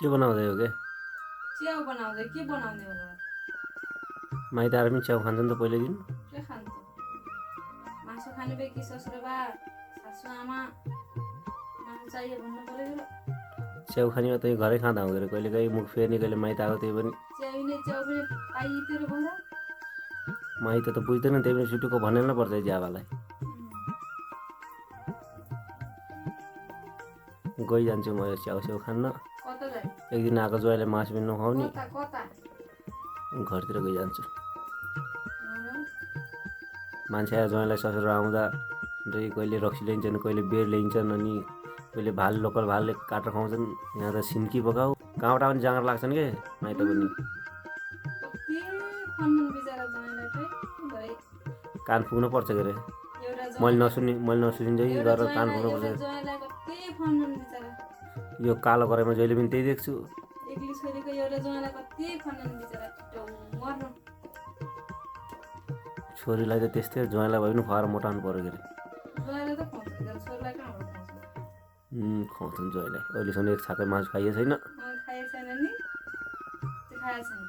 के बनाउँदै हो के च्याउ बनाउँदै के बनाउने होला माइतहरू पनि च्याउ खान्छ नि त पहिल्यैदेखि के खान्छ मासु खाने भए कि ससुरबा सासु आमा मासु चाहियो भन्नु पर्यो र च्याउ खाने त घरै खाँदा हुँदैन कहिले कहीँ मुख फेर्ने कहिले माइत आएको त्यही पनि च्याउ पनि पाइतिर भन्दा माइत त बुझ्दैन त्यही पनि सुटुको भनेर नै पर्छ ज्याबालाई गइजान्छु म यो च्याउ स्याउ खान्न कता जाए एक दिन आएको ज्वाइँलाई मासु पनि नखुवाउने कता कता घरतिर गइजान्छु मान्छे आएर ज्वाइँलाई ससुर आउँदा कहिले रक्सी ल्याइन्छन् कहिले बेर ल्याइन्छन् अनि कहिले भाल लोकल भालले काटेर खुवाउँछन् यहाँ त सिन्की पकाऊ कहाँबाट पनि जाँगर लाग्छन् के माइत पनि कति खन्नु बिचारा ज्वाइँलाई चाहिँ कान फुक्नु पर्छ के अरे मैले नसुनिन्छ कि गरेर कान फुक्नु पर्छ ज्वाइँलाई कति खन्नु बिचारा यो कालो कराईमा जहिले पनि त्यही देख्छु एक्लै छोरीको एउटा ज्वाइँलाई कति खन्नु बिचारा छिटो मर्नु छोरीलाई त त्यस्तै ज्वाइँलाई भए पनि खुवाएर मोटाउनु पऱ्यो के ज्वाइँलाई त खुवाउँछ छोरीलाई कहाँबाट खुवाउँछ खुवाउँछन् ज्वाइँलाई अहिलेसम्म एक छाके मासु खाइएको छैन खाएको छैन नि त्यो खाएको छैन